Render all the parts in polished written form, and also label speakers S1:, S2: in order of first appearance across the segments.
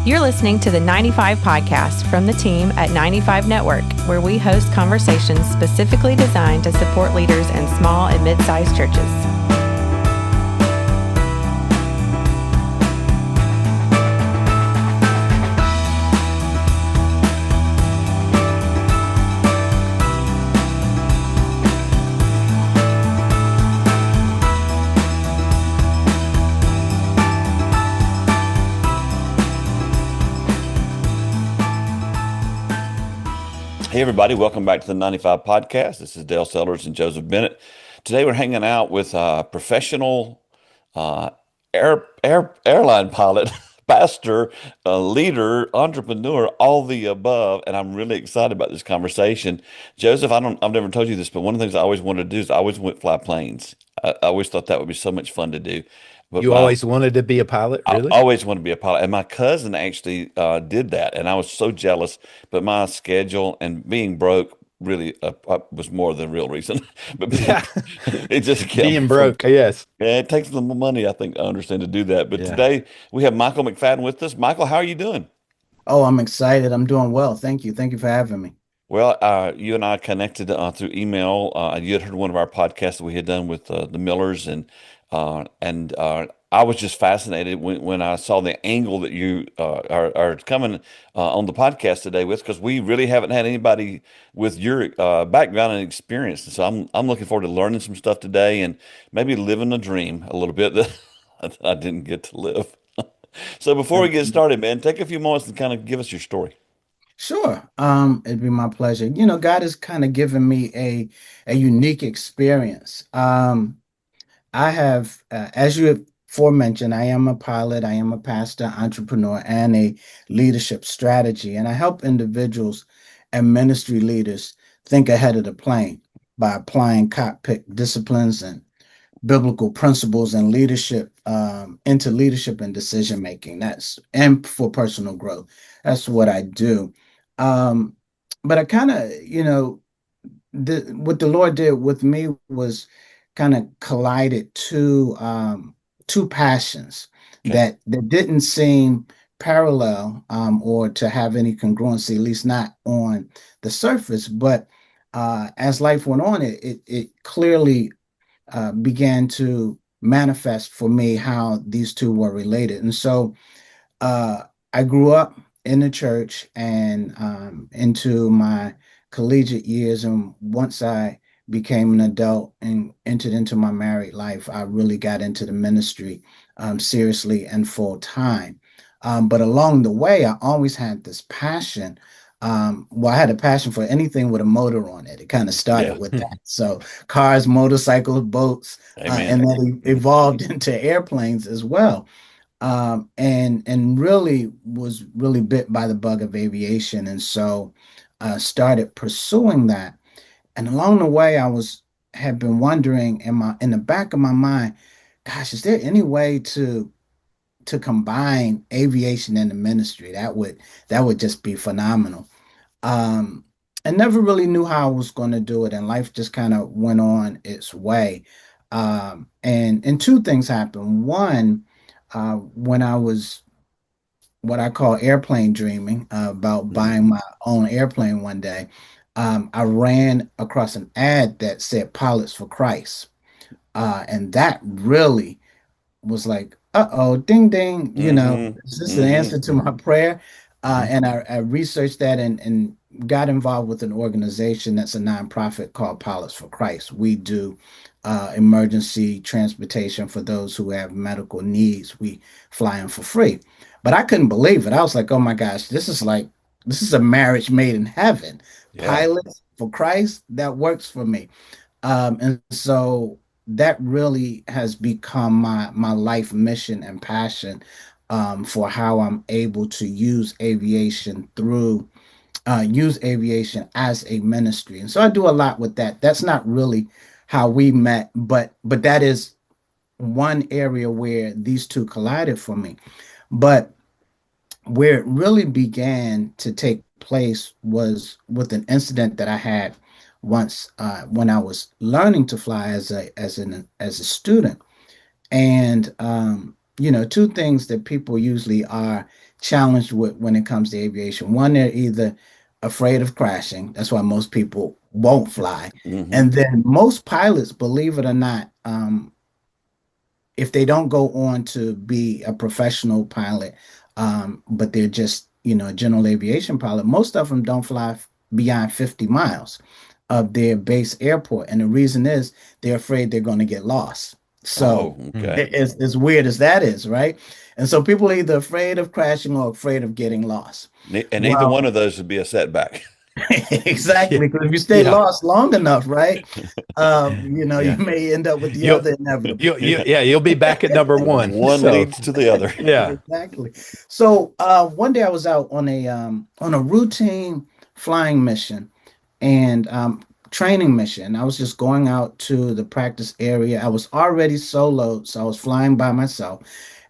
S1: You're listening to the 95 podcast from the team at 95 Network, where we host conversations specifically designed to support leaders in small and mid-sized churches.
S2: Hey, everybody. Welcome back to the 95 podcast. This is Dale Sellers and Joseph Bennett. Today, we're hanging out with a professional uh, airline pilot, pastor, leader, entrepreneur, all the above. And I'm really excited about this conversation. Joseph, I've never told you this, but one of the things I always wanted to do is I always went fly planes. I always thought that would be so much fun to do. But
S3: You always wanted to be a pilot,
S2: I
S3: really?
S2: always wanted to be a pilot, and my cousin actually did that, and I was so jealous. But my schedule and being broke really was more the real reason. But
S3: Yeah.
S2: it just kept me
S3: Being
S2: from.
S3: broke, yes.
S2: Yeah, it takes the money, I think, I understand to do that. But
S3: Yeah.
S2: today we have Michael McFadden with us. Michael, how are you doing?
S4: Oh, I'm excited. I'm doing well. Thank you. Thank you for having me.
S2: Well, you and I connected through email. You had heard one of our podcasts that we had done with the Millers, and I was just fascinated when I saw the angle that you are coming on the podcast today with, because we really haven't had anybody with your background and experience. So I'm looking forward to learning some stuff today and maybe living a dream a little bit that, that I didn't get to live. So before we get started, man, take a few moments and kind of give us your story.
S4: Sure. It'd be my pleasure. God has kind of given me a unique experience. I have, as you have aforementioned, I am a pilot, I am a pastor, entrepreneur, and a leadership strategy. And I help individuals and ministry leaders think ahead of the plane by applying cockpit disciplines and biblical principles and leadership into leadership and decision making. That's and for personal growth. That's what I do. Um, but I kind of, what the Lord did with me was kind of collided two passions
S2: Okay.
S4: that didn't seem parallel or to have any congruency, at least not on the surface. But as life went on, it clearly began to manifest for me how these two were related. And so uh, I grew up in the church and into my collegiate years. And once I became an adult and entered into my married life, I really got into the ministry seriously and full time. But along the way, I always had this passion. Well, I had a passion for anything with a motor on it. It kind of started
S2: Yeah.
S4: with that. So cars, motorcycles, boats,
S2: Amen.
S4: and then it evolved into airplanes as well. And really was really bit by the bug of aviation, and so started pursuing that. And along the way, had been wondering in the back of my mind, gosh, is there any way to combine aviation and the ministry? That would just be phenomenal. Um, I never really knew how I was going to do it, and life just kind of went on its way. And two things happened. One, when I was what I call airplane dreaming about
S2: Mhm.
S4: buying my own airplane one day, I ran across an ad that said "Pilots for Christ," and that really was like, uh-oh, ding ding,
S2: Hmm.
S4: is this an
S2: Hmm.
S4: answer to my prayer?
S2: Hmm.
S4: And I researched that and got involved with an organization that's a nonprofit called Pilots for Christ. We do emergency transportation for those who have medical needs. We fly them for free. But I couldn't believe it. I was like, oh my gosh, this is a marriage made in heaven.
S2: Yeah.
S4: Pilots for Christ, that works for me. And so that really has become my life mission and passion for how I'm able to use aviation as a ministry. And so I do a lot with that. That's not really how we met, but that is one area where these two collided for me. But where it really began to take place was with an incident that I had once when I was learning to fly as a student. And two things that people usually are challenged with when it comes to aviation. One, they're either afraid of crashing. That's why most people won't fly.
S2: Hmm.
S4: And then most pilots, believe it or not, if they don't go on to be a professional pilot, but they're just, a general aviation pilot, most of them don't fly beyond 50 miles of their base airport. And the reason is they're afraid they're going to get lost. So
S2: Oh, okay.
S4: as weird as that is, right? And so people are either afraid of crashing or afraid of getting lost.
S2: And either one
S4: Well,
S2: of those would be a setback.
S3: Yeah.
S4: exactly. Because if you stay
S3: Yeah.
S4: lost long enough, right? You
S3: Yeah.
S4: may end up with the
S3: You'll
S4: other inevitable.
S2: Yeah.
S3: yeah, you'll be back at number one.
S2: One
S3: So
S2: leads to the other.
S3: yeah.
S4: Exactly. So one day I was out on a routine flying mission and training mission. I was just going out to the practice area. I was already soloed, so I was flying by myself.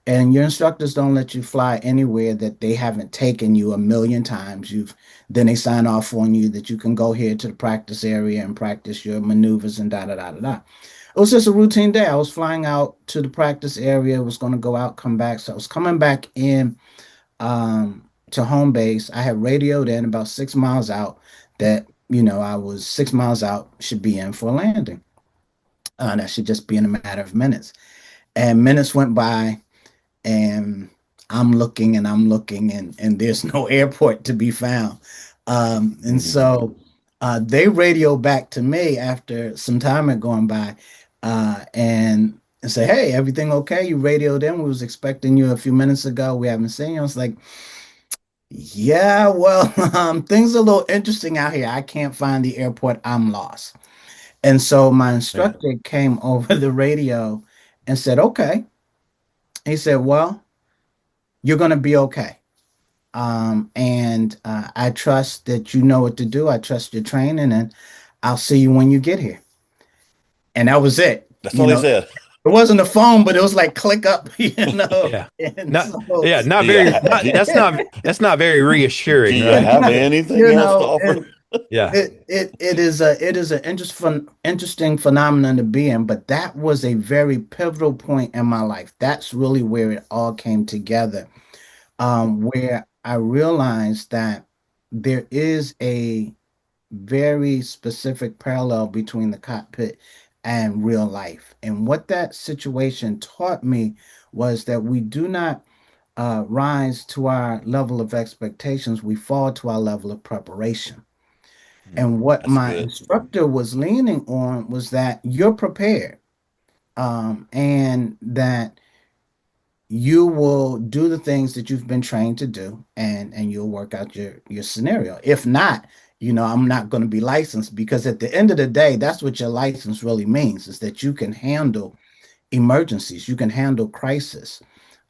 S4: And your instructors don't let you fly anywhere that they haven't taken you a million times. Then they sign off on you that you can go here to the practice area and practice your maneuvers and da da da da da. It was just a routine day. I was flying out to the practice area, was going to go out, come back. So I was coming back in to home base. I had radioed in about 6 miles out that, I was 6 miles out, should be in for a landing. That should just be in a matter of minutes. And minutes went by, and I'm looking, and there's no airport to be found. And
S2: Hmm.
S4: so they radio back to me after some time had gone by, and say, "Hey, everything okay? You radioed in. We was expecting you a few minutes ago. We haven't seen you." I was like, "Yeah, well, things are a little interesting out here. I can't find the airport. I'm lost." And so my
S3: Yeah.
S4: instructor came over the radio and said, "Okay." He said, "Well, you're going to be okay. And I trust that you know what to do. I trust your training, and I'll see you when you get here." And that was it.
S2: That's all he said.
S4: It wasn't a phone, but it was like click up,
S3: Yeah.
S4: And
S3: Not
S4: so,
S3: yeah, not
S2: Do you,
S3: very
S2: ha-
S3: not that's not very
S2: do
S3: reassuring,
S2: you
S3: right?
S2: have anything else to offer?
S4: and
S3: Yeah.
S4: it is an interesting phenomenon to be in, but that was a very pivotal point in my life. That's really where it all came together, where I realized that there is a very specific parallel between the cockpit and real life. And what that situation taught me was that we do not rise to our level of expectations, we fall to our level of preparation. And what
S2: That's
S4: my
S2: good.
S4: instructor was leaning on was that you're prepared, and that you will do the things that you've been trained to do, and you'll work out your scenario. If not, I'm not going to be licensed, because at the end of the day, that's what your license really means, is that you can handle emergencies, you can handle crisis.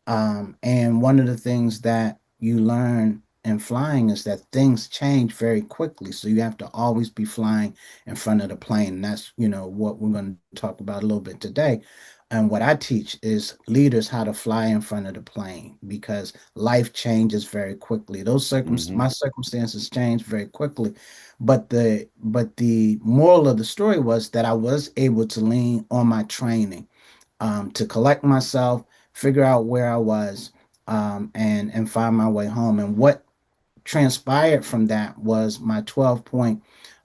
S4: And one of the things that you learn in flying is that things change very quickly. So you have to always be flying in front of the plane. And that's, what we're going to talk about a little bit today. And what I teach is leaders how to fly in front of the plane, because life changes very quickly.
S2: Hmm.
S4: My circumstances change very quickly. But the moral of the story was that I was able to lean on my training, to collect myself, figure out where I was, and find my way home. And what transpired from that was my 12-point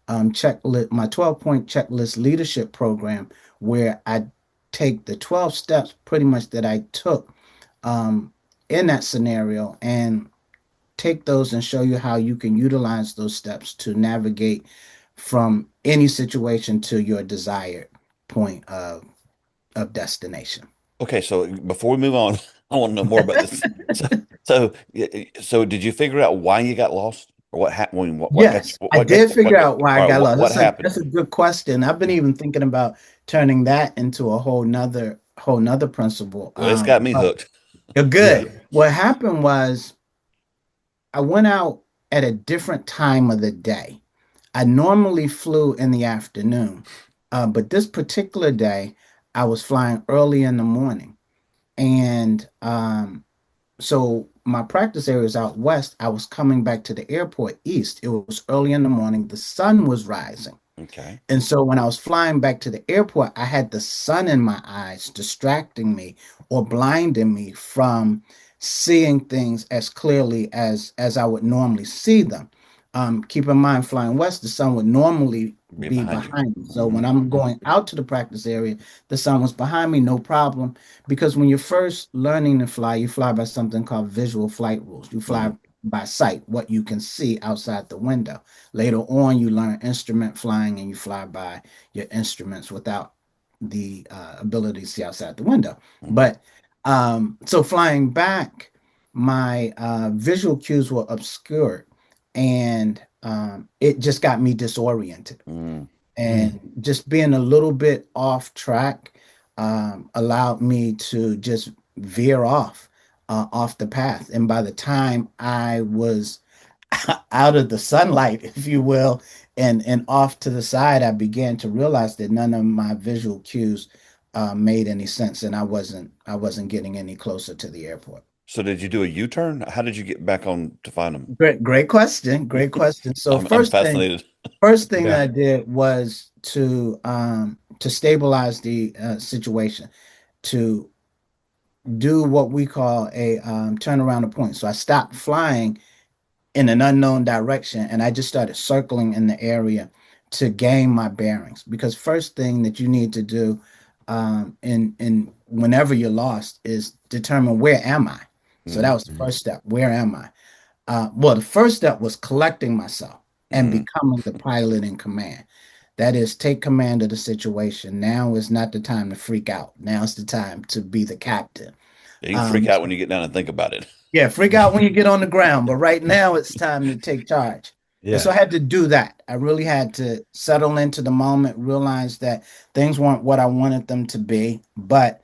S4: checklist leadership program, where I take the 12 steps pretty much that I took um, in that scenario, and take those and show you how you can utilize those steps to navigate from any situation to your desired point of destination.
S2: Okay, so before we move on, I want to know more about this. So, so did you figure out why you got lost, or what happened? What got you?
S4: Yes, I did figure out why I
S2: All right,
S4: got lost.
S2: what happened?
S4: That's a good question. I've been even thinking about turning that into a whole nother principle.
S2: Well, it's got me
S4: But
S2: hooked.
S4: you're
S3: Yeah.
S4: good. What happened was I went out at a different time of the day. I normally flew in the afternoon, but this particular day I was flying early in the morning, and so my practice area is out west. I was coming back to the airport east. It was early in the morning. The sun was rising.
S2: Okay.
S4: And so when I was flying back to the airport, I had the sun in my eyes distracting me or blinding me from seeing things as clearly as I would normally see them. Keep in mind, flying west, the sun would normally
S2: Be
S4: be
S2: behind you.
S4: behind me. So when I'm going out to the practice area, the sun was behind me, no problem. Because when you're first learning to fly, you fly by something called visual flight rules. You fly by sight, what you can see outside the window. Later on, you learn instrument flying and you fly by your instruments without the ability to see outside the window. But so flying back, my visual cues were obscured and it just got me disoriented. And just being a little bit off track allowed me to just veer off the path. And by the time I was out of the sunlight, if you will, and off to the side, I began to realize that none of my visual cues made any sense, and I wasn't getting any closer to the airport.
S2: So did you do a U-turn? How did you get back on to find them?
S4: Great question. Great question. So
S2: I'm fascinated.
S4: first thing that
S3: Yeah.
S4: I did was to stabilize the situation, to do what we call a turn around a point. So I stopped flying in an unknown direction and I just started circling in the area to gain my bearings. Because first thing that you need to do in whenever you're lost is determine where am I. So that was the first step. Where am I? Well, the first step was collecting myself and becoming the pilot in command. That is, take command of the situation. Now is not the time to freak out. Now is the time to be the captain.
S2: You can freak out when you get down and think about it.
S4: Yeah, freak out when you get on the ground, but right now it's time to take charge. And so I
S3: Yeah.
S4: had to do that. I really had to settle into the moment, realize that things weren't what I wanted them to be, but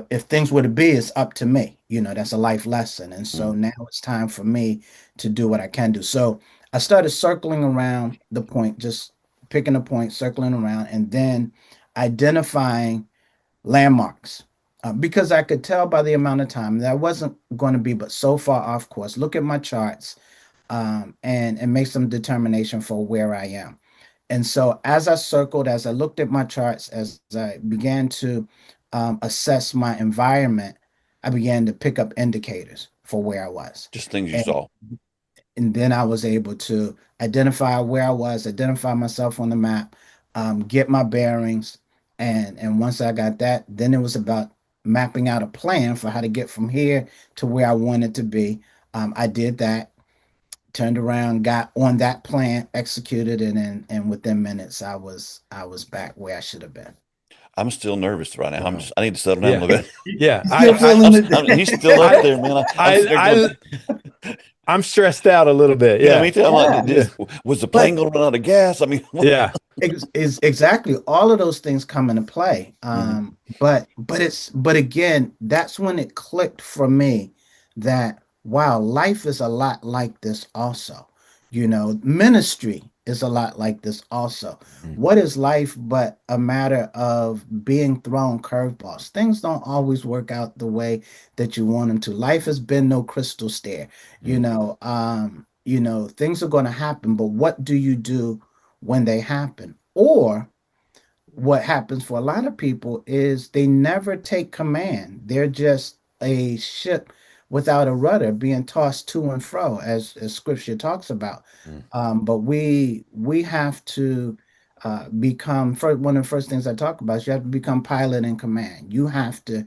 S4: if things were to be, it's up to me. That's a life lesson. And so now it's time for me to do what I can do. So I started circling around the point, just picking a point, circling around, and then identifying landmarks. Because I could tell by the amount of time that I wasn't going to be but so far off course. Look at my charts and make some determination for where I am. And so as I circled, as I looked at my charts, as I began to assess my environment, I began to pick up indicators for where I was.
S2: Just things you
S4: And,
S2: saw.
S4: and then I was able to identify where I was, identify myself on the map, get my bearings. And once I got that, then it was about mapping out a plan for how to get from here to where I wanted to be. I did that, turned around, got on that plan, executed it, and within minutes I was back where I should have been.
S2: I'm still nervous right now.
S3: Wow.
S2: I need to settle down a
S3: Yeah.
S2: little bit.
S3: Yeah.
S4: Still feeling it.
S2: He's still up there, man. I'm sitting there going,
S3: I'm stressed out a little bit.
S2: yeah,
S3: Yeah.
S2: me too. I'm
S4: Yeah.
S2: like, was the plane going to run out of gas? I mean,
S3: Yeah.
S4: Is exactly all of those things come into play. But again, that's when it clicked for me that wow, life is a lot like this also. Ministry is a lot like this also. What is life but a matter of being thrown curveballs? Things don't always work out the way that you want them to. Life has been no crystal stair. Things are going to happen, but what do you do when they happen? Or what happens for a lot of people is they never take command. They're just a ship without a rudder being tossed to and fro, as scripture talks about. But we have to become one of the first things I talk about is you have to become pilot in command. You have to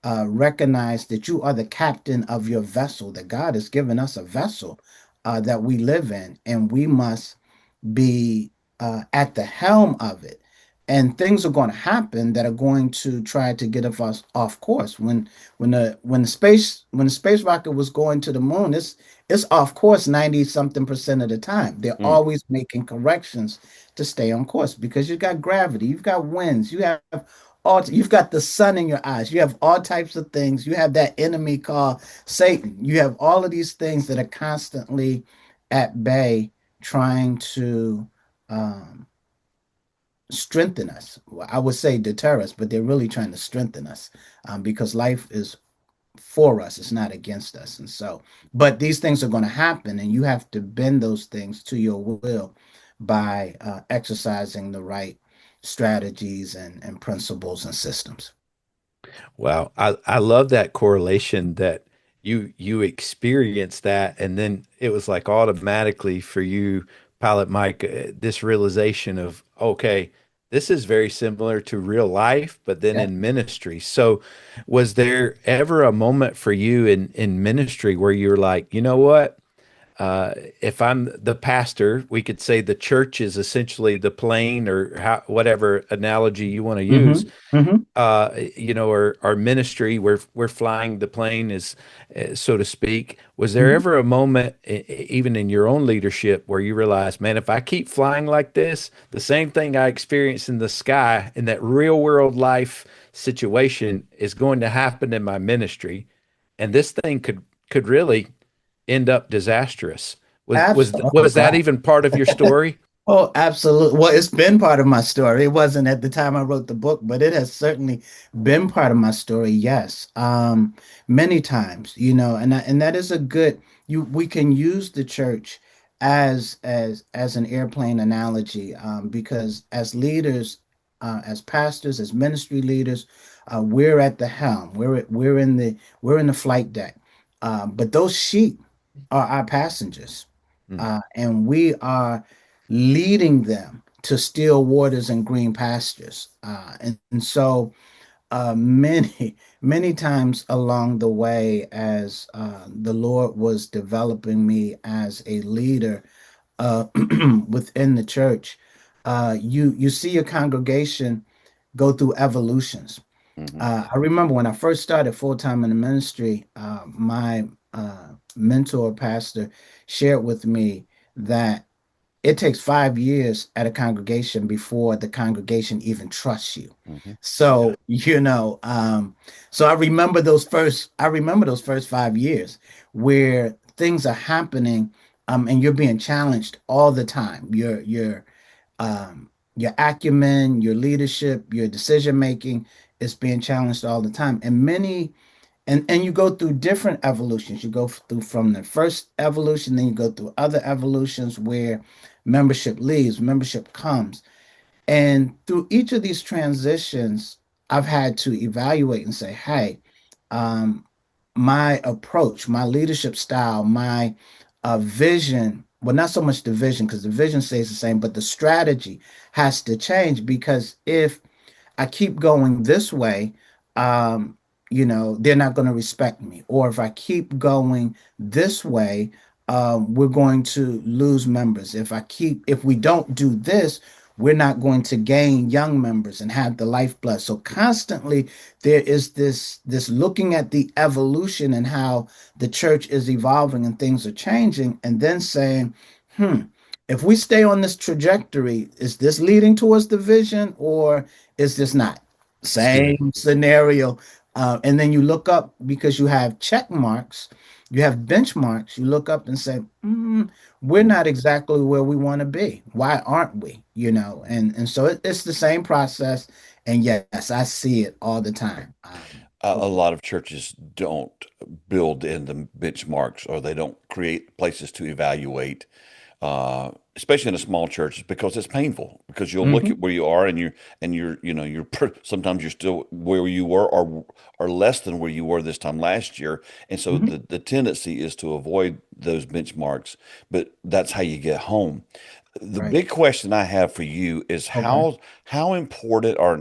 S4: recognize that you are the captain of your vessel, that God has given us a vessel that we live in, and we must be at the helm of it. And things are going to happen that are going to try to get us off course. When the space rocket was going to the moon, it's off course 90 something percent of the time. They're always making corrections to stay on course because you've got gravity, you've got winds, you've got the sun in your eyes, you have all types of things. You have that enemy called Satan. You have all of these things that are constantly at bay trying to strengthen us. Well, I would say deter us, but they're really trying to strengthen us because life is for us, it's not against us. And so, but these things are going to happen, and you have to bend those things to your will by exercising the right strategies and principles and systems.
S3: Wow. I love that correlation that you experienced that, and then it was like automatically for you, Pilot Mike, this realization of, okay, this is very similar to real life, but then
S4: Yeah.
S3: in ministry. So was there ever a moment for you in ministry where you're like, you know what? If I'm the pastor, we could say the church is essentially the plane, or whatever analogy you want to use.
S4: Hmm. Hmm.
S3: Our ministry, we're flying the plane, is so to speak. Was there
S4: Hmm.
S3: ever a moment, even in your own leadership, where you realized, man, if I keep flying like this, the same thing I experience in the sky in that real world life situation is going to happen in my ministry, and this thing could really end up disastrous.
S4: Absolutely. Oh,
S3: Was that
S4: God.
S3: even part of your story?
S4: Oh, absolutely. Well, it's been part of my story. It wasn't at the time I wrote the book, but it has certainly been part of my story. Yes. Many times, and that is a good, we can use the church as an airplane analogy, because as leaders, as pastors, as ministry leaders, we're at the helm. We're in the flight deck. But those sheep are our passengers,
S3: Mm,
S4: and we are leading them to still waters and green pastures. And so many, many times along the way, as the Lord was developing me as a leader within the church, you see your congregation go through evolutions.
S2: Hmm.
S4: I remember when I first started full time in the ministry, my mentor pastor shared with me that it takes 5 years at a congregation before the congregation even trusts you.
S2: Hmm. Yeah.
S4: So, so I remember those first 5 years where things are happening, and you're being challenged all the time. Your acumen, your leadership, your decision making is being challenged all the time. And you go through different evolutions. You go through from the first evolution, then you go through other evolutions where membership leaves, membership comes. And through each of these transitions, I've had to evaluate and say, hey, um, my approach, my leadership style, my vision, well, not so much the vision, because the vision stays the same, but the strategy has to change, because if I keep going this way, um, they're not going to respect me. Or if I keep going this way, we're going to lose members. If we don't do this, we're not going to gain young members and have the lifeblood. So constantly there is this looking at the evolution and how the church is evolving and things are changing, and then saying, hmm, if we stay on this trajectory, is this leading towards the vision, or is this not?
S3: that's good.
S4: Same scenario. And then you look up, because you have check marks, you have benchmarks. You look up and say, we're not exactly where we want to be. Why aren't we? And so it's the same process. And yes, I see it all the time.
S2: A lot of churches don't build in the benchmarks, or they don't create places to evaluate, especially in a small church, because it's painful. Because you'll look at
S4: Mhm.
S2: where you are, and sometimes you're still where you were, or less than where you were this time last year, and so
S4: Mhm.
S2: the tendency is to avoid those benchmarks. But that's how you get home. The
S4: Right.
S2: big question I have for you is
S4: Okay.
S2: how important, or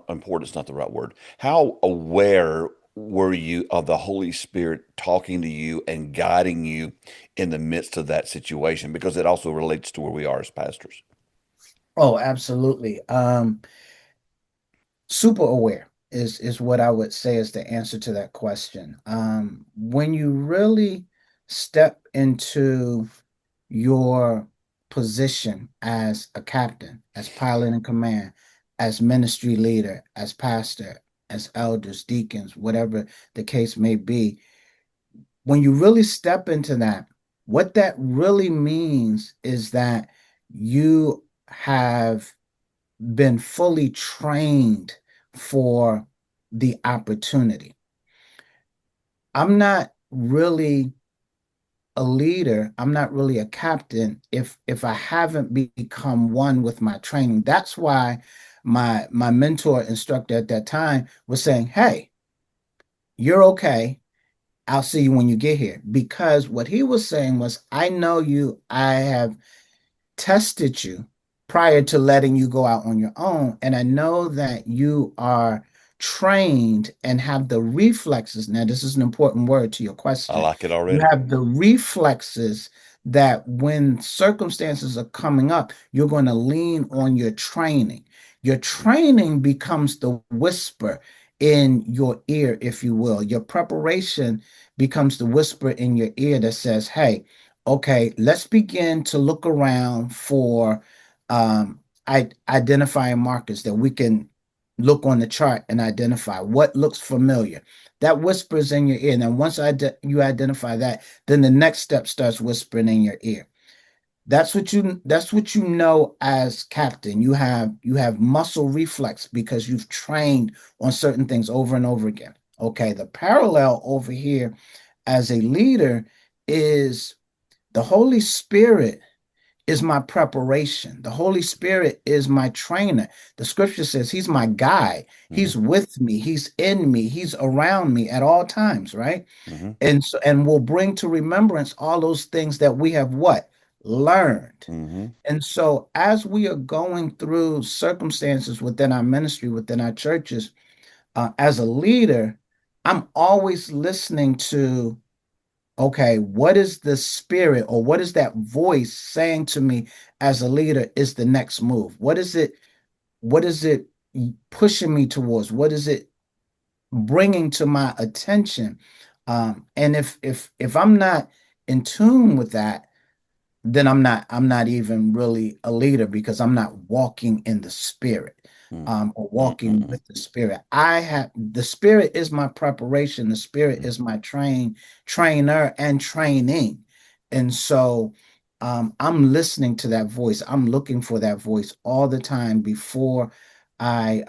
S2: important's not the right word. How aware were you of the Holy Spirit talking to you and guiding you in the midst of that situation? Because it also relates to where we are as pastors.
S4: Oh, absolutely. Super aware is what I would say is the answer to that question. When you really step into your position as a captain, as pilot in command, as ministry leader, as pastor, as elders, deacons, whatever the case may be, when you really step into that, what that really means is that you have been fully trained for the opportunity. I'm not really a leader. I'm not really a captain if I haven't become one with my training. That's why my mentor instructor at that time was saying, "Hey, you're okay. I'll see you when you get here. Because what he was saying was, I know you, I have tested you prior to letting you go out on your own. And I know that you are trained and have the reflexes. Now, this is an important word to your
S2: I
S4: question.
S2: like it
S4: You
S2: already.
S4: have the reflexes that when circumstances are coming up, you're going to lean on your training. Your training becomes the whisper in your ear, if you will. Your preparation becomes the whisper in your ear that says, hey, okay, let's begin to look around for um, identifying markers that we can look on the chart and identify what looks familiar. That whispers in your ear. And then once you identify that, then the next step starts whispering in your ear. That's what you know as captain. You have muscle reflex because you've trained on certain things over and over again. Okay, the parallel over here as a leader is the Holy Spirit is my preparation. The Holy Spirit is my trainer. The scripture says he's my guide.
S2: Hmm.
S4: He's with me. He's in me. He's around me at all times, right?
S2: Hmm.
S4: And will bring to remembrance all those things that we have what? Learned.
S2: Hmm.
S4: And so as we are going through circumstances within our ministry, within our churches, as a leader, I'm always listening to, okay, what is the spirit or what is that voice saying to me as a leader is the next move? What is it pushing me towards? What is it bringing to my attention? And if I'm not in tune with that, then I'm not even really a leader because I'm not walking in the spirit, or walking
S2: Hmm.
S4: with the spirit. I have the spirit is my preparation, the spirit is my trainer and training. And so I'm listening to that voice. I'm looking for that voice all the time before I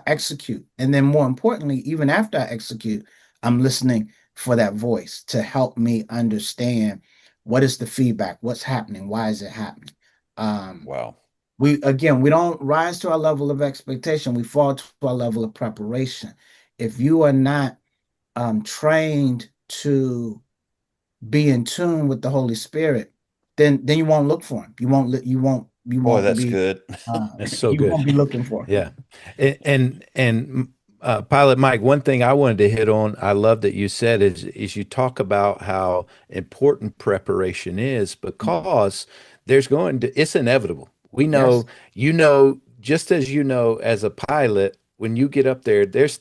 S4: execute. And then more importantly, even after I execute, I'm listening for that voice to help me understand what is the feedback, what's happening, why is it happening. um
S2: Wow.
S4: we don't rise to our level of expectation, we fall to our level of preparation. If you are not trained to be in tune with the Holy Spirit, then you won't look for him. You
S2: Boy,
S4: won't
S2: that's
S4: be
S2: good.
S3: That's so
S4: you
S3: good.
S4: won't be looking for him.
S3: Yeah. Pilot Mike, one thing I wanted to hit on, I love that you said is you talk about how important preparation is
S4: Mhm.
S3: because it's inevitable. We know,
S4: Yes.
S3: just as you know, as a pilot, when you get up there, there's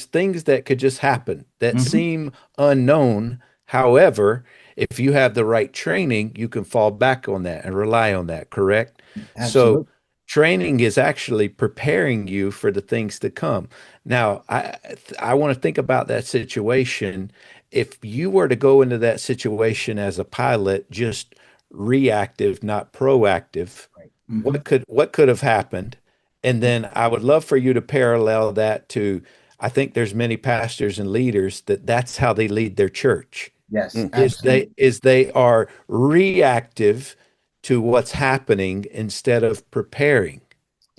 S3: things that could just happen that
S4: Hmm.
S3: seem unknown. However, if you have the right training, you can fall back on that and rely on that, correct? So
S4: Absolutely.
S3: training is actually preparing you for the things to come. Now, I want to think about that situation. If you were to go into that situation as a pilot, just reactive, not proactive,
S4: Right.
S3: what could have happened? And then I would love for you to parallel that to, I think there's many pastors and leaders that's how they lead their church
S4: Yes,
S2: Mm.
S3: is they
S4: absolutely.
S3: is they are reactive to what's happening instead of preparing,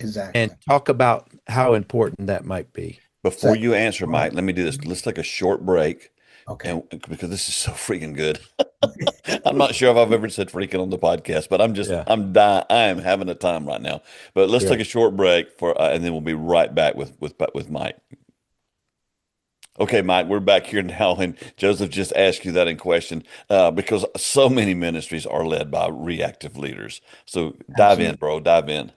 S3: and
S4: Exactly.
S3: talk about how important that might be.
S2: Before
S4: So
S2: you answer,
S4: go ahead.
S2: Mike, let me do this. Let's take a short break,
S4: Okay.
S2: and because this is so freaking good. I'm not sure if I've ever said freaking on the podcast, but
S3: Yeah.
S2: I'm dying. I am having a time right now. But let's take
S3: Yeah.
S2: a short break and then we'll be right back with Mike. Okay, Mike, we're back here now, and Joseph just asked you that in question because so many ministries are led by reactive leaders. So dive in,
S4: Absolutely.
S2: bro. Dive in.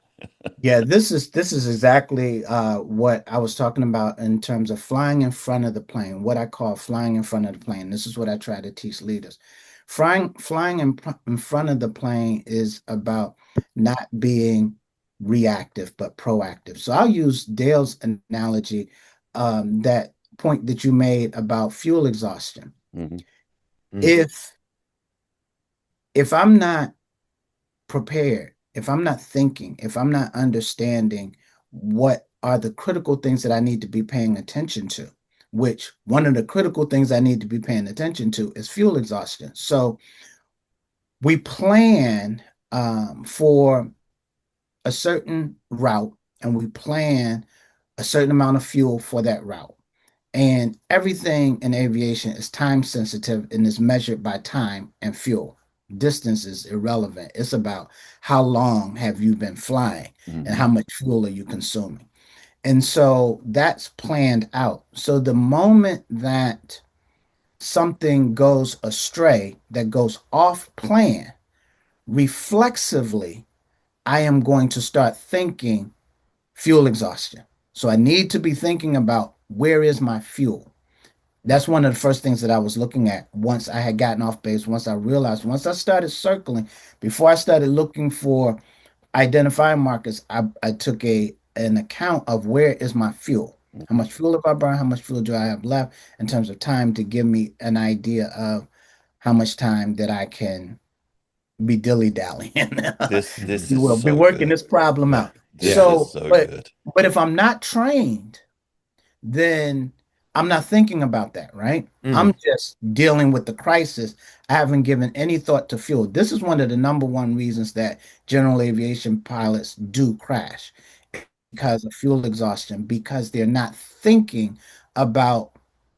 S4: Yeah, this is exactly what I was talking about in terms of flying in front of the plane, what I call flying in front of the plane. This is what I try to teach leaders. Flying in front of the plane is about not being reactive, but proactive. So I'll use Dale's analogy, that point that you made about fuel exhaustion.
S2: Hmm.
S3: Mm.
S4: If if I'm not prepared, if I'm not thinking, if I'm not understanding what are the critical things that I need to be paying attention to, which one of the critical things I need to be paying attention to is fuel exhaustion. So we plan for a certain route and we plan a certain amount of fuel for that route. And everything in aviation is time sensitive and is measured by time and fuel. Distance is irrelevant. It's about how long have you been flying and how
S2: Hmm.
S4: much fuel are you consuming. And so that's planned out. So the moment that something goes astray, that goes off plan, reflexively, I am going to start thinking fuel exhaustion. So I need to be thinking about where is my fuel? That's one of the first things that I was looking at once I had gotten off base, once I realized, once I started circling, before I started looking for identifying markers, I took an account of where is my fuel? How much fuel have I burned? How much fuel do I have left in terms of time to give me an idea of how much time that I can be dilly-dallying,
S2: This
S4: you
S2: is
S4: will be
S2: so
S4: working
S2: good.
S4: this problem
S2: Yeah,
S4: out.
S2: this
S3: Yeah.
S2: is
S4: So,
S2: so
S4: but
S2: good.
S4: but if I'm not trained, then I'm not thinking about that, right? I'm
S3: Mm.
S4: just dealing with the crisis. I haven't given any thought to fuel. This is one of the number one reasons that general aviation pilots do crash because of fuel exhaustion, because they're not thinking about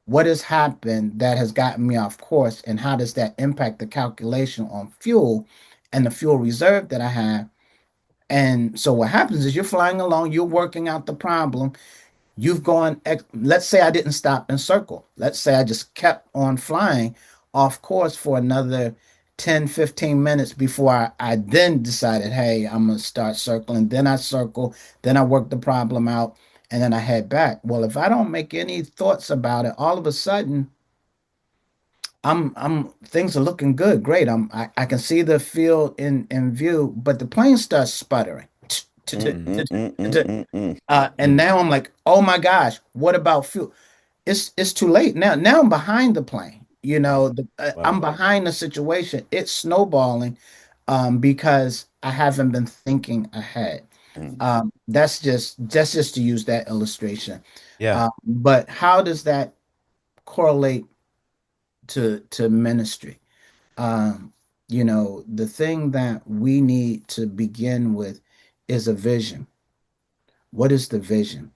S4: what has happened that has gotten me off course and how does that impact the calculation on fuel and the fuel reserve that I have. And so what happens is you're flying along, you're working out the problem. You've gone, let's say I didn't stop and circle. Let's say I just kept on flying off course for another 10, 15 minutes before I then decided, hey, I'm going to start circling. Then I circle, then I work the problem out, and then I head back. Well, if I don't make any thoughts about it, all of a sudden, I'm things are looking good, great. I can see the field in view, but the plane starts sputtering.
S2: Mm-mm-mm-mm-mm-mm.
S4: And now I'm like, oh my gosh, what about fuel? It's too late now. Now I'm behind the plane.
S3: Wow.
S4: I'm
S3: Wow.
S4: behind the situation. It's snowballing because I haven't been thinking ahead.
S2: Mm.
S4: That's just to use that illustration.
S3: Yeah.
S4: But how does that correlate to ministry? Um, the thing that we need to begin with is a vision. What is the vision?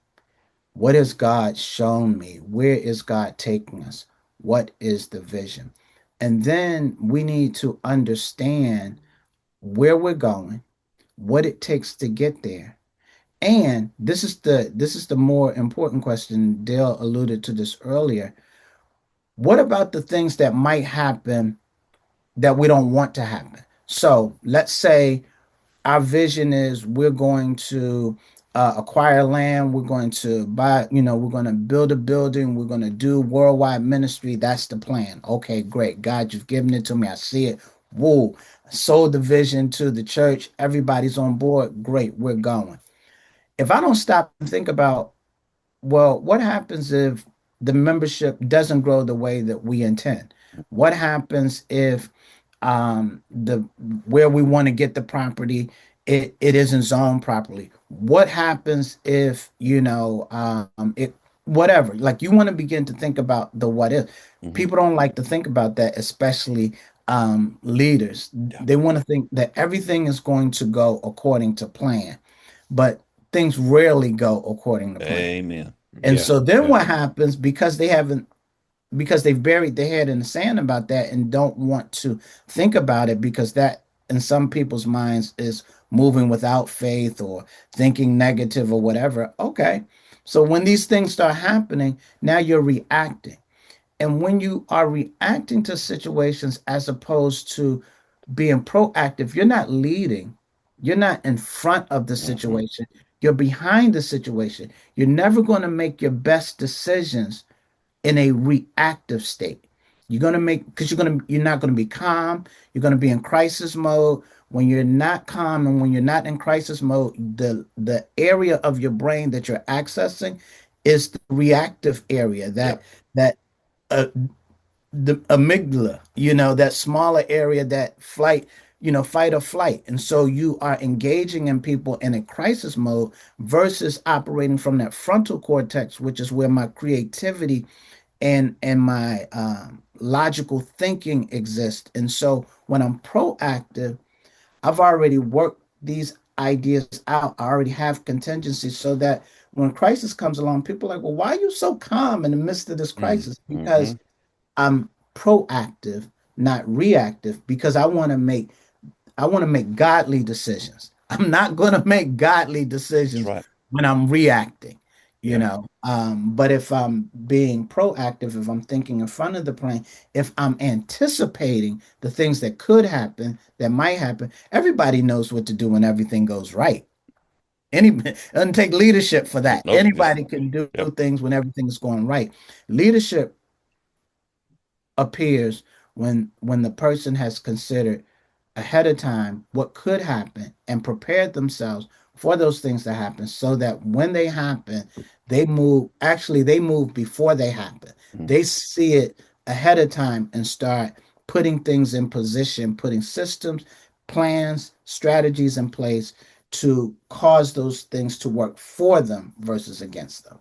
S4: What has God shown me? Where is God taking us? What is the vision? And then we need to understand where we're going, what it takes to get there. And this is the more important question. Dale alluded to this earlier. What about the things that might happen that we don't want to happen? So let's say our vision is we're going to acquire land, we're going to buy, we're going to build a building, we're going to do worldwide ministry. That's the plan. Okay, great. God, you've given it to me. I see it. Whoa. Sold the vision to the church. Everybody's on board. Great. We're going. If I don't stop and think about, well, what happens if the membership doesn't grow the way that we intend? What happens if the where we want to get the property it isn't zoned properly? What happens if it whatever? Like you want to begin to think about the what if.
S2: Mhm.
S4: People don't like to think about that, especially leaders.
S2: Yeah.
S4: They want to think that everything is going to go according to plan, but things rarely go according to plan.
S2: Amen.
S4: And
S3: Yeah.
S4: so then
S3: Yeah.
S4: what happens because they've buried their head in the sand about that and don't want to think about it because that in some people's minds is moving without faith or thinking negative or whatever. Okay. So when these things start happening, now you're reacting. And when you are reacting to situations as opposed to being proactive, you're not leading. You're not in front of the
S2: Hmm.
S4: situation. You're behind the situation. You're never going to make your best decisions in a reactive state. You're going to make because you're not going to be calm. You're going to be in crisis mode. When you're not calm and when you're not in crisis mode, the area of your brain that you're accessing is the reactive area
S3: Yep.
S4: that uh, the amygdala, that smaller area, that flight, fight or flight. And so you are engaging in people in a crisis mode versus operating from that frontal cortex, which is where my creativity and my logical thinking exists. And so when I'm proactive, I've already worked these ideas out. I already have contingencies so that when crisis comes along, people are like, well, why are you so calm in the midst of this crisis?
S2: Mm-hmm.
S4: Because I'm proactive, not reactive, because I want to make godly decisions. I'm not going to make godly
S2: That's
S4: decisions
S2: right.
S4: when I'm reacting, you
S2: Yeah.
S4: know. But if I'm being proactive, if I'm thinking in front of the plane, if I'm anticipating the things that could happen, that might happen, everybody knows what to do when everything goes right. It doesn't take leadership for that.
S2: Nope. Just
S4: Anybody can do
S2: yep.
S4: things when everything is going right. Leadership appears when the person has considered ahead of time what could happen and prepared themselves for those things to happen so that when they happen, they move before they happen.
S2: Mm.
S4: They see it ahead of time and start putting things in position, putting systems, plans, strategies in place to cause those things to work for them versus against them.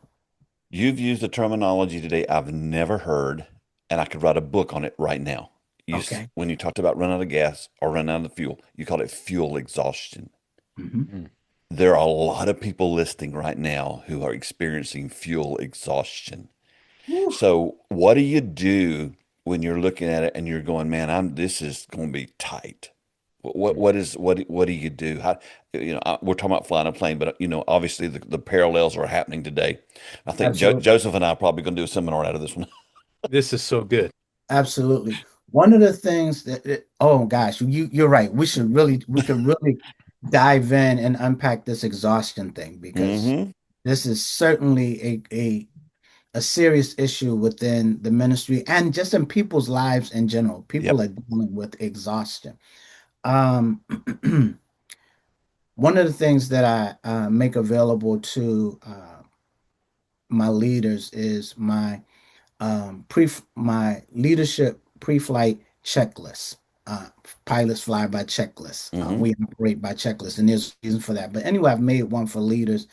S2: You've used a terminology today I've never heard, and I could write a book on it right now.
S4: Okay.
S2: When you talked about running out of gas or running out of fuel, you called it fuel exhaustion.
S4: Mhm.
S3: Mm.
S2: There are a lot of people listening right now who are experiencing fuel exhaustion.
S4: Whew.
S2: So, what do you do when you're looking at it and you're going, "Man, this is going to be tight." What do you do? We're talking about flying a plane, but obviously the parallels are happening today. I think
S4: Absolutely.
S2: Joseph and I are probably going to do a seminar out of this one.
S3: This is so good.
S4: Absolutely. One of the things oh gosh, you're right. We could really dive in and unpack this exhaustion thing because
S2: Hmm.
S4: this is certainly a serious issue within the ministry and just in people's lives in general. People
S2: Yep.
S4: are dealing with exhaustion. Um, one of the things that I make available to my leaders is my leadership pre-flight checklist. Uh, Pilots fly by checklist.
S2: Hmm.
S4: We operate by checklist, and there's a reason for that. But anyway, I've made one for leaders.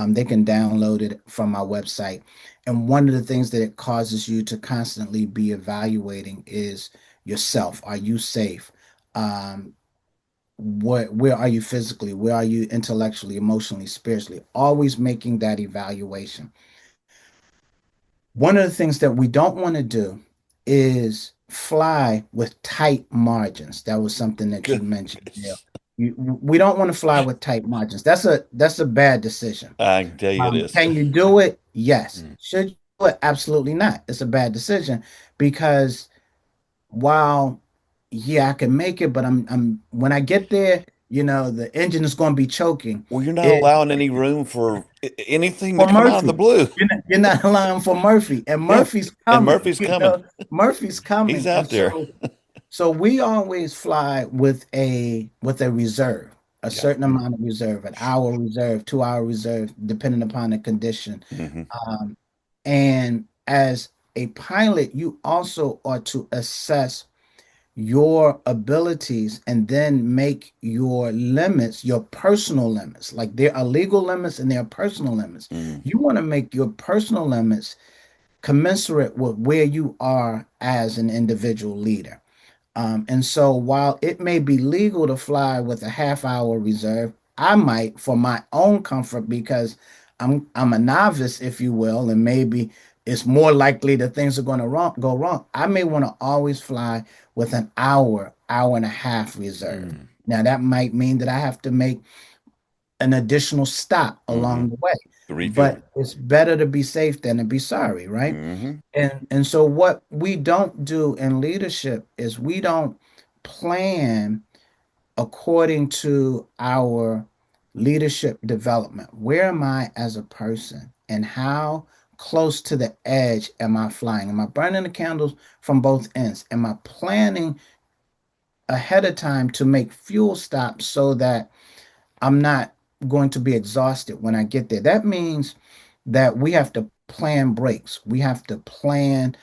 S4: They can download it from my website. And one of the things that it causes you to constantly be evaluating is yourself. Are you safe? Um, where are you physically? Where are you intellectually, emotionally, spiritually? Always making that evaluation. One of the things that we don't want to do is fly with tight margins. That was something that you mentioned. Yeah.
S2: Goodness.
S4: We don't want to fly with tight margins. That's a bad decision.
S2: I can tell you it is.
S4: Can you do it? Yes.
S3: Mm.
S4: Should you do it? Absolutely not. It's a bad decision because while yeah, I can make it, but I'm when I get there, the engine is going to be choking.
S2: Well, you're not
S4: It
S2: allowing any room for anything to
S4: For
S2: come out of the
S4: Murphy.
S2: blue.
S4: You're not allowing for Murphy, and
S2: Yeah.
S4: Murphy's
S2: And
S4: coming.
S2: Murphy's coming.
S4: Murphy's
S2: He's
S4: coming, and
S2: out there.
S4: so we always fly with a reserve, a
S2: Yeah.
S4: certain amount of reserve, an hour reserve, 2 hour reserve, depending upon the condition.
S2: Hmm.
S4: Um, and as a pilot, you also are to assess your abilities and then make your limits, your personal limits. Like there are legal limits and there are personal limits.
S2: Mm.
S4: You want to make your personal limits commensurate with where you are as an individual leader. And so while it may be legal to fly with a half-hour reserve, I might for my own comfort because I'm a novice, if you will, and maybe it's more likely that things are going to go wrong. I may want to always fly with an hour and a half reserve.
S3: Mm.
S4: Now that might mean that I have to make an additional stop
S2: Hmm.
S4: along the way,
S2: The refuel.
S4: but it's better to be safe than to be sorry, right?
S2: Hmm.
S4: And so what we don't do in leadership is we don't plan according to our leadership development. Where am I as a person and how close to the edge am I flying? Am I burning the candles from both ends? Am I planning ahead of time to make fuel stops so that I'm not going to be exhausted when I get there? That means that we have to plan breaks. We have to plan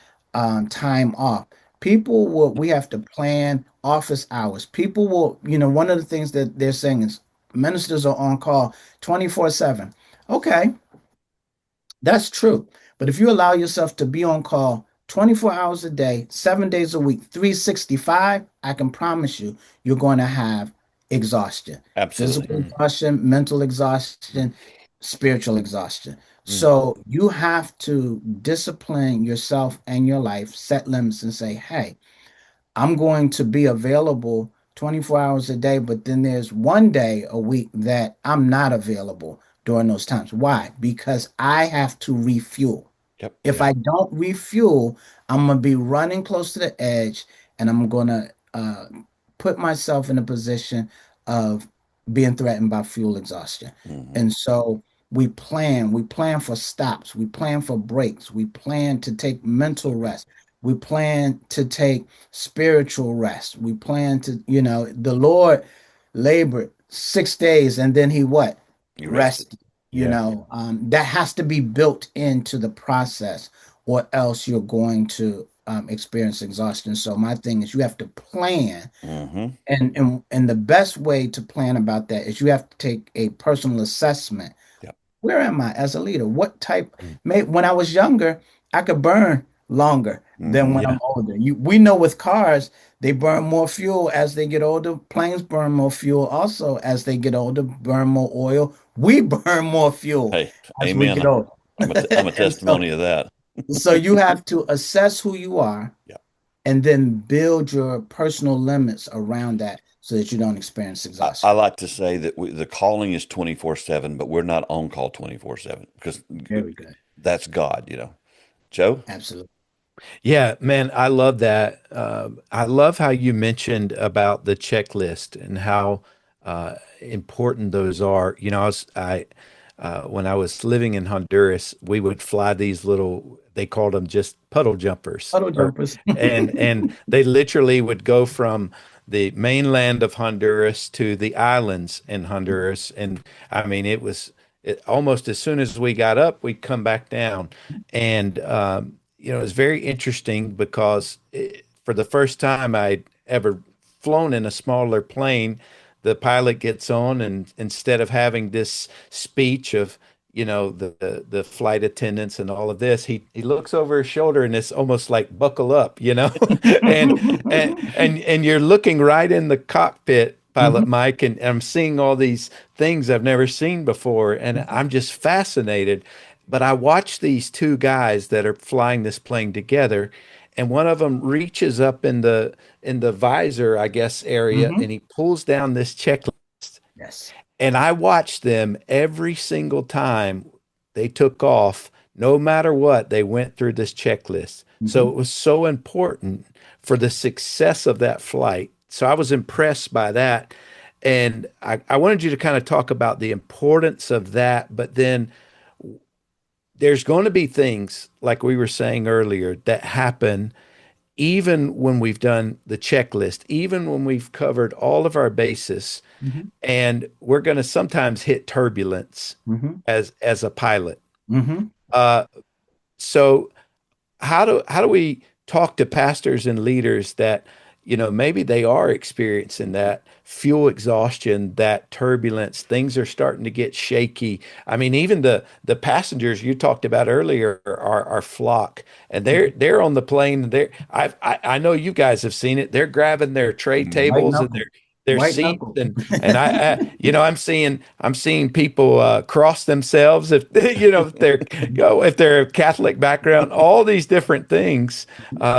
S4: time off. We have to plan office hours. People will, one of the things that they're saying is ministers are on call 24/7. Okay, that's true. But if you allow yourself to be on call 24 hours a day, 7 days a week, 365, I can promise you, you're going to have exhaustion, physical
S2: Absolutely.
S3: Mm.
S4: exhaustion, mental exhaustion. spiritual exhaustion.
S3: Mm.
S4: So you have to discipline yourself and your life, set limits, and say, hey, I'm going to be available 24 hours a day, but then there's one day a week that I'm not available during those times. Why? Because I have to refuel.
S2: Yep.
S4: If
S2: Yeah.
S4: I don't refuel, I'm gonna be running close to the edge, and I'm gonna put myself in a position of being threatened by fuel exhaustion.
S2: Hmm.
S4: And so we plan for stops, we plan for breaks, we plan to take
S2: So
S4: mental
S2: good.
S4: rest, we plan to take spiritual rest, we plan to, the Lord labored 6 days and then he what?
S2: You rested.
S4: Rested.
S2: Yeah.
S4: That has to be built into the process, or else you're going to experience exhaustion. So my thing is you have to plan,
S2: Hmm.
S4: and the best way to plan about that is you have to take a personal assessment.
S2: Yep.
S4: Where am I as a leader? What type?
S3: Mm.
S4: When I was younger, I could burn longer than
S2: Hmm.
S4: when
S3: Yeah.
S4: I'm older. We know with cars, they burn more fuel as they get older. Planes burn more fuel also as they get older, burn more oil. We burn more fuel
S2: Hey,
S4: as we
S2: amen.
S4: get older.
S2: I'm a
S4: And
S2: testimony of that.
S4: so you have to assess who you are
S2: Yeah.
S4: and then build your personal limits around that so that you don't experience
S2: I
S4: exhaustion.
S2: like to say that the calling is 24/7, but we're not on call 24/7 because
S4: Very good.
S2: that's God. Joe?
S4: Absolutely.
S3: Yeah, man, I love that. I love how you mentioned about the checklist and how important those are. When I was living in Honduras, we would fly these little, they called them just puddle jumpers,
S4: Puddle
S3: or
S4: jumpers.
S3: and they literally would go from the mainland of Honduras to the islands in Honduras, and I mean, almost as soon as we got up, we'd come back down, and it was very interesting because for the first time I'd ever flown in a smaller plane, the pilot gets on, and instead of having this speech of the flight attendants and all of this, he looks over his shoulder, and it's almost like buckle up, and you're looking right in the cockpit, pilot
S4: Mhm.
S3: Mike, and I'm seeing all these things I've never seen before, and I'm just fascinated. But I watch these two guys that are flying this plane together, and one of them reaches up in the visor, I guess, area,
S4: Mhm.
S3: and he pulls down this checklist.
S4: Yes.
S3: And I watched them every single time they took off, no matter what, they went through this checklist. So
S4: Mhm.
S3: it was so important for the success of that flight. So I was impressed by that. And I wanted you to kind of talk about the importance of that, but then there's going to be things like we were saying earlier that happen even when we've done the checklist, even when we've covered all of our bases,
S4: Mhm.
S3: and we're going to sometimes hit turbulence
S4: Mhm.
S3: as a pilot.
S4: Mhm.
S3: Uh, so how do we talk to pastors and leaders that maybe they are experiencing that fuel exhaustion, that turbulence, things are starting to get shaky. I mean, even the passengers you talked about earlier are flock, and they're
S4: Mhm.
S3: they're on the plane. I know you guys have seen it. They're grabbing their tray
S2: Hmm.
S4: White
S3: tables and
S4: knuckle.
S3: their
S4: White
S3: seats,
S4: knuckle.
S3: and I'm seeing people cross themselves if if they're Catholic background, all these different things,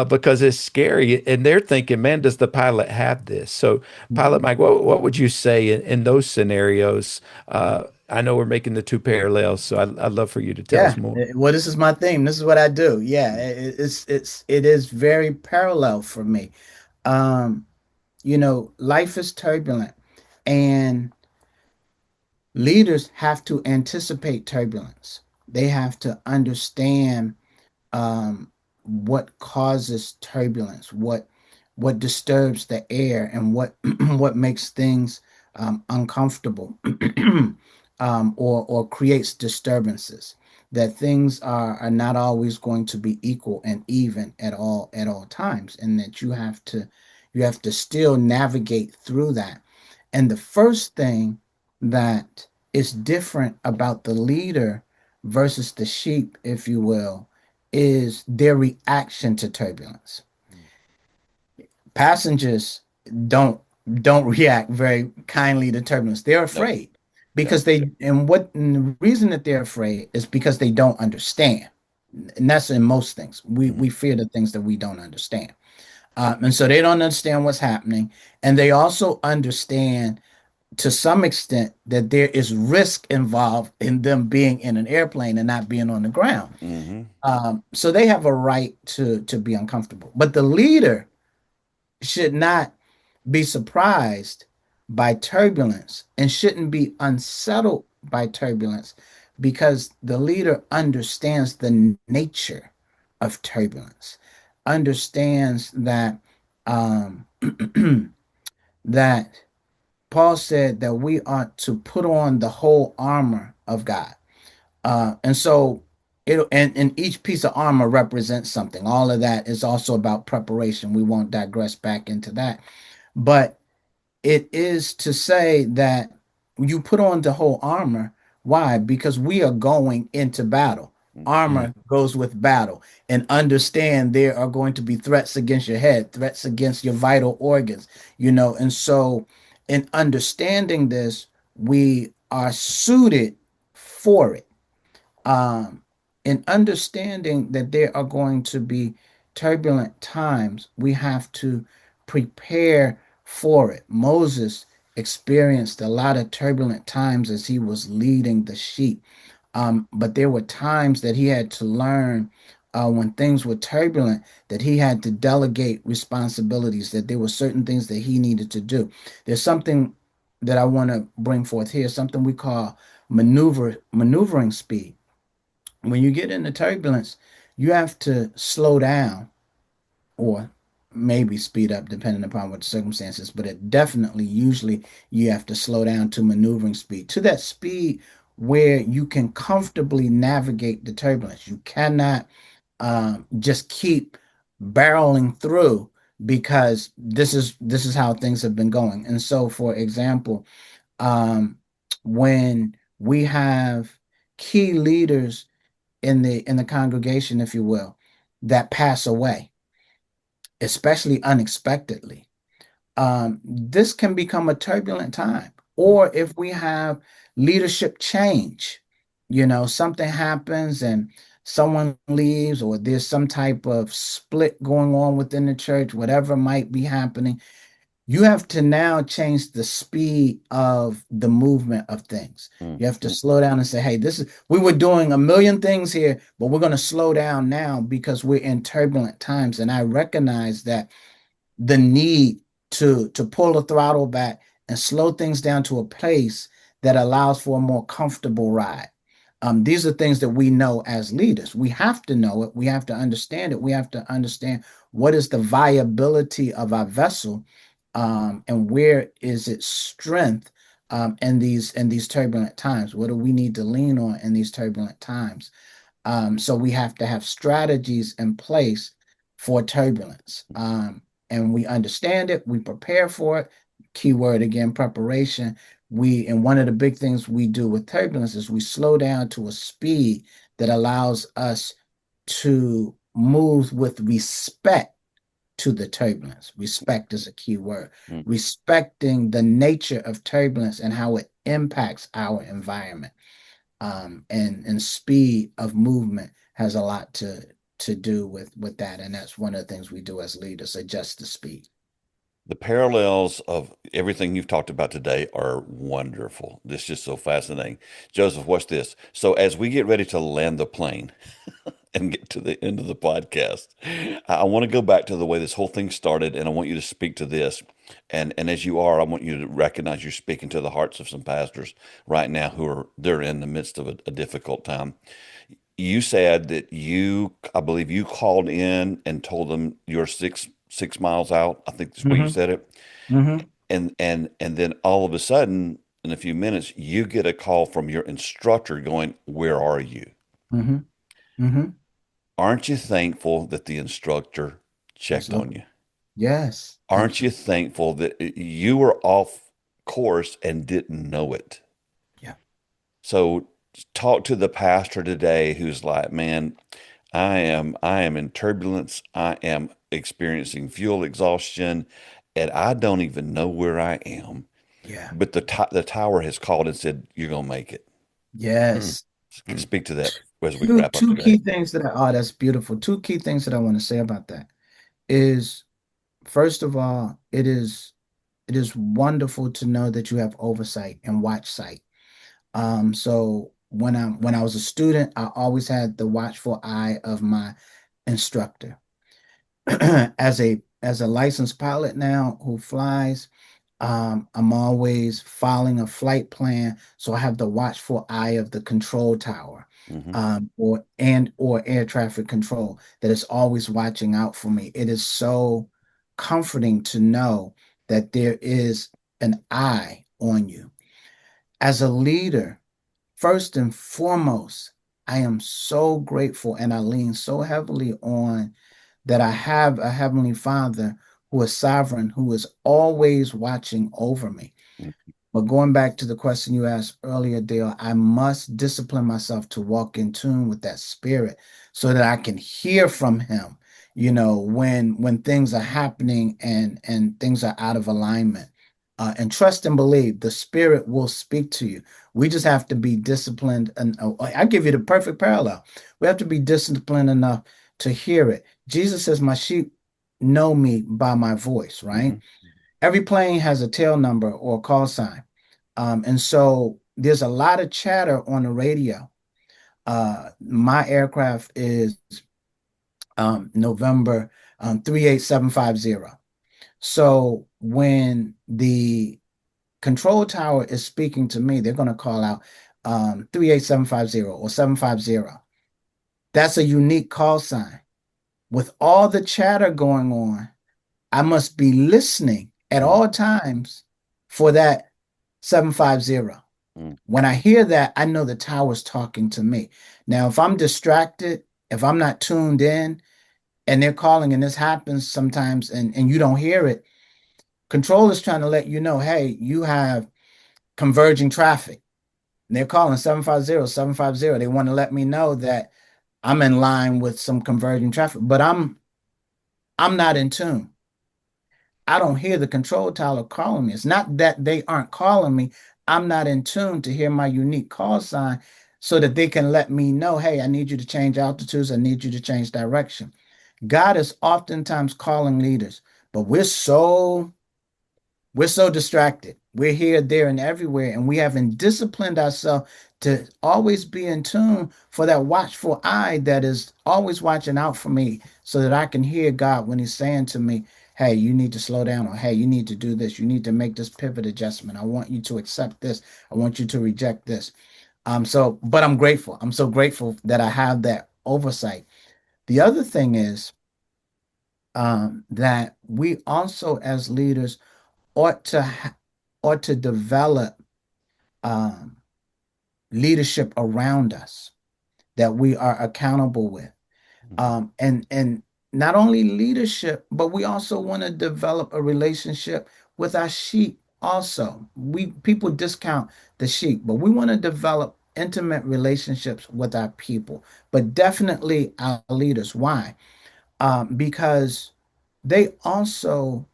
S3: because it's scary, and they're thinking, man, does the pilot have this? So, Pilot
S4: Mhm.
S3: Mike, what would you say in those scenarios? I know we're making the two parallels, so I'd love for you to tell us
S4: Yeah.
S3: more.
S4: Well, this is my theme. This is what I do. Yeah. It is very parallel for me. Um, Life is turbulent, and leaders have to anticipate turbulence. They have to understand what causes turbulence, what disturbs the air, and what what makes things uncomfortable, or creates disturbances. That things are not always going to be equal and even at all times, and that you have to still navigate through that. And the first thing that is different about the leader versus the sheep, if you will, is their reaction to turbulence. Passengers don't don't react very kindly to turbulence. They're
S2: No.
S4: afraid
S2: Yeah.
S4: And the reason that they're afraid is because they don't understand. And that's in most things.
S2: Mhm.
S4: We fear the things that we don't understand. And so they don't understand what's happening. And they also understand to some extent that there is risk involved in them being in an airplane and not being on the ground.
S2: Mhm.
S4: So they have a right to be uncomfortable. But the leader should not be surprised by turbulence and shouldn't be unsettled by turbulence because the leader understands the nature of turbulence, understands that um, that Paul said that we ought to put on the whole armor of God. And so and each piece of armor represents something. All of that is also about preparation. We won't digress back into that. But it is to say that you put on the whole armor. Why? Because we are going into battle.
S2: Mhm.
S4: Armor goes with battle. And understand there are going to be threats against your head, threats against your vital organs, And so, in understanding this, we are suited for it. In understanding that there are going to be turbulent times, we have to prepare for it. Moses experienced a lot of turbulent times as he was leading the sheep. But there were times that he had to learn when things were turbulent that he had to delegate responsibilities, that there were certain things that he needed to do. There's something that I want to bring forth here, something we call maneuvering speed. When you get into turbulence, you have to slow down or maybe speed up depending upon what the circumstances, but it definitely usually you have to slow down to maneuvering speed, to that speed where you can comfortably navigate the turbulence. You cannot just keep barreling through because this is how things have been going. And so, for example, um, when we have key leaders in the congregation, if you will, that pass away, especially unexpectedly. This can become a turbulent time. Or if we have leadership change, something happens and someone leaves, or there's some type of split going on within the church, whatever might be happening, you have to now change the speed of the movement of things.
S2: Mhm.
S4: You have to slow down and say, hey, we were doing a million things here, but we're going to slow down now because we're in turbulent times. And I recognize that the need to pull the throttle back and slow things down to a place that allows for a more comfortable ride. These are things that we know as leaders. We have to know it. We have to understand it. We have to understand what is the viability of our vessel, and where is its strength in these turbulent times. What do we need to lean on in these turbulent times? So we have to have strategies in place for turbulence. And we understand it, we prepare for it. Keyword again, preparation. And one of the big things we do with turbulence is we slow down to a speed that allows us to move with respect to the turbulence. Respect is a key word.
S2: Mhm.
S4: Respecting the nature of turbulence and how it impacts our environment, and speed of movement has a lot to do with that, and that's one of the things we do as leaders: adjust the speed.
S2: The parallels of everything you've talked about today are wonderful. This is just so fascinating. Joseph, what's this? So, as we get ready to land the plane and get to the end of the podcast, I want to go back to the way this whole thing started, and I want you to speak to this. And as you are, I want you to recognize you're speaking to the hearts of some pastors right now who are they're in the midst of a difficult time. You said that I believe you called in and told them you're six miles out. I think that's where you
S4: Mm-hmm.
S2: said it.
S4: Mm-hmm.
S2: And then all of a sudden, in a few minutes, you get a call from your instructor going, "Where are you?"
S4: Mm-hmm. Mm-hmm.
S2: Aren't you thankful that the instructor
S4: Yes,
S2: checked
S4: Lord.
S2: on you?
S4: Yes.
S2: Aren't you
S4: Absolutely.
S2: thankful that you were off course and didn't know it?
S4: Yeah.
S2: So talk to the pastor today who's like, man, I am in turbulence. I am experiencing fuel exhaustion, and I don't even know where I am.
S4: Yeah.
S2: but the tower has called and said, "You're gonna make it."
S3: Mm,
S4: Yes.
S3: mm.
S2: Speak to that as we
S4: Two
S2: wrap up
S4: two key
S2: today.
S4: things that that's beautiful. Two key things that I want to say about that is, first of all, it is wonderful to know that you have oversight and watch sight. So when I was a student, I always had the watchful eye of my instructor. As a licensed pilot now who flies, I'm always following a flight plan, so I have the watchful eye of the control tower,
S2: Hmm.
S4: or air traffic control that is always watching out for me. It is so comforting to know that there is an eye on you. As a leader, first and foremost, I am so grateful and I lean so heavily on that I have a Heavenly Father who is sovereign, who is always watching over me. But going back to the question you asked earlier, Dale, I must discipline myself to walk in tune with that spirit so that I can hear from him, when things are happening and things are out of alignment. And trust and believe the spirit will speak to you. We just have to be disciplined. And I give you the perfect parallel. We have to be disciplined enough to hear it. Jesus says, "My sheep know me by my voice," right?
S2: Hmm.
S4: Every plane has a tail number or a call sign. And so there's a lot of chatter on the radio. My aircraft is November 38750. So when the control tower is speaking to me, they're going to call out 38750 or 750. That's a unique call sign. With all the chatter going on, I must be listening at
S2: Hmm.
S4: all times for that 750.
S2: Hmm.
S4: When I hear that, I know the tower's talking to me. Now, if I'm distracted, if I'm not tuned in and they're calling, and this happens sometimes and you don't hear it, control is trying to let you know, hey, you have converging traffic. And they're calling 750, 750. They want to let me know that I'm in line with some converging traffic, but I'm not in tune. I don't hear the control tower calling me. It's not that they aren't calling me. I'm not in tune to hear my unique call sign so that they can let me know, hey, I need you to change altitudes. I need you to change direction. God is oftentimes calling leaders, but we're so distracted. We're here, there, and everywhere, and we haven't disciplined ourselves to always be in tune for that watchful eye that is always watching out for me so that I can hear God when He's saying to me, hey, you need to slow down, or hey, you need to do this. You need to make this pivot adjustment. I want you to accept this. I want you to reject this. But I'm grateful. I'm so grateful that I have that oversight. The other thing is that we also, as leaders, ought to ought to develop um, leadership around us that we are accountable with, and not only leadership, but we also want to develop a relationship with our sheep. Also, we people discount the sheep, but we want to develop intimate relationships with our people, but definitely our leaders. Why? Because they also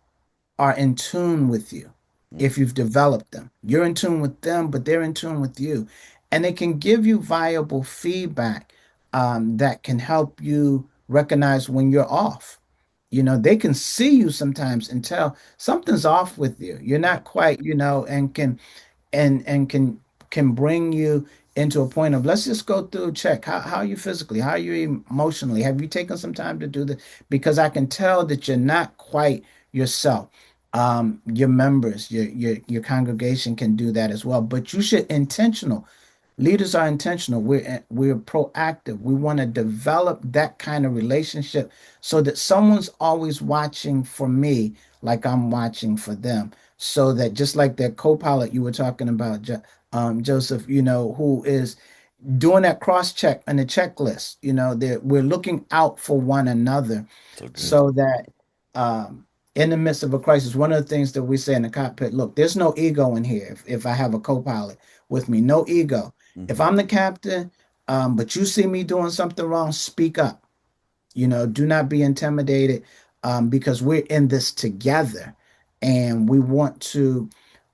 S4: are in tune with you if you've developed them. You're in tune with them, but they're in tune with you. And they can give you viable feedback that can help you recognize when you're off. They can see you sometimes and tell something's off with you. You're
S2: Yeah.
S4: not quite, and can bring you into a point of, let's just go through, check how are you physically, how are you emotionally, have you taken some time to do this, because I can tell that you're not quite yourself. Your members, your congregation can do that as well, but you should intentional. Leaders are intentional. We're proactive. We want to develop that kind of relationship so that someone's always watching for me like I'm watching for them. So that just like that co-pilot you were talking about, Joseph, who is doing that cross check and the checklist, that we're looking out for one another
S2: So good.
S4: so that in the midst of a crisis, one of the things that we say in the cockpit, look, there's no ego in here. If I have a co-pilot with me, no ego. If
S2: Hmm.
S4: I'm the captain, but you see me doing something wrong, speak up. Do not be intimidated, because we're in this together and we want to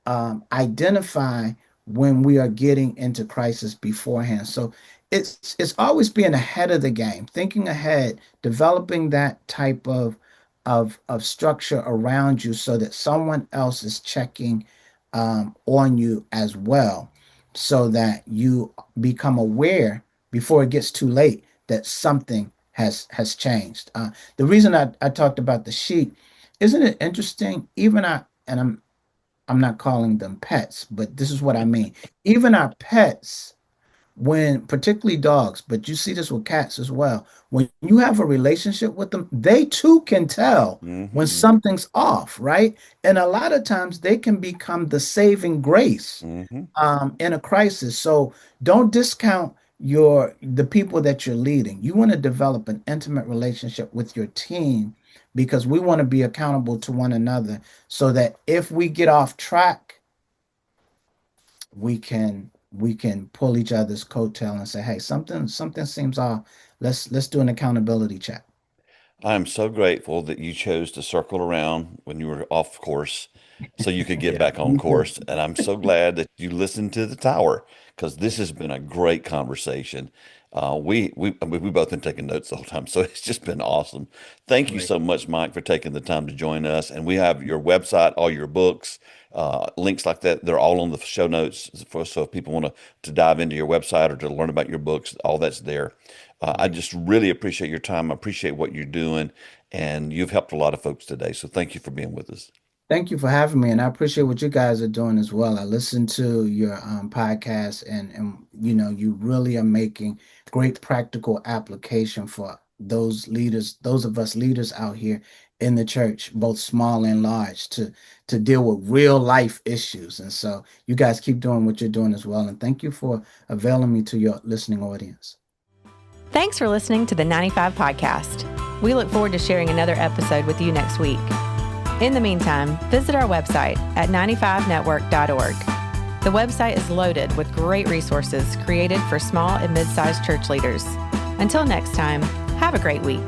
S4: identify when we are getting into crisis beforehand. So it's always being ahead of the game, thinking ahead, developing that type of structure around you so that someone else is checking on you as well, so that you become aware before it gets too late that something has changed. The reason I talked about the sheep, isn't it interesting? Even I, and I'm not calling them pets, but this is what I mean. Even our pets, when particularly dogs, but you see this with cats as well, when you have a relationship with them, they too can tell when
S2: Mm-hmm.
S4: something's off, right? And a lot of times they can become the saving grace
S2: Mm-hmm.
S4: in a crisis. So don't discount the people that you're leading. You want to develop an intimate relationship with your team because we want to be accountable to one another so that if we get off track, we can pull each other's coattail and say, hey, something seems off. Let's do an accountability check.
S2: I am so grateful that you chose to circle around when you were off course so you could get
S3: Yeah.
S2: back on
S4: Me too.
S2: course. And I'm so glad that you listened to the tower because this has been a great conversation. We both been taking notes the whole time, so it's just been awesome. Thank you
S3: Right.
S2: so much, Mike, for taking the time to join us. And we have your website, all your books, links like that. They're all on the show notes for so if people want to dive into your website or to learn about your books, all that's there. I
S3: Right.
S2: just really appreciate your time. I appreciate what you're doing, and you've helped a lot of folks today. So thank you for being with us.
S4: Thank you for having me, and I appreciate what you guys are doing as well. I listened to your podcast, and you really are making great practical application for those leaders, those of us leaders out here in the church, both small and large, to deal with real life issues. And so you guys keep doing what you're doing as well. And thank you for availing me to your listening audience.
S1: Thanks for listening to the 95 Podcast. We look forward to sharing another episode with you next week. In the meantime, visit our website at 95network.org. The website is loaded with great resources created for small and mid-sized church leaders. Until next time, have a great week.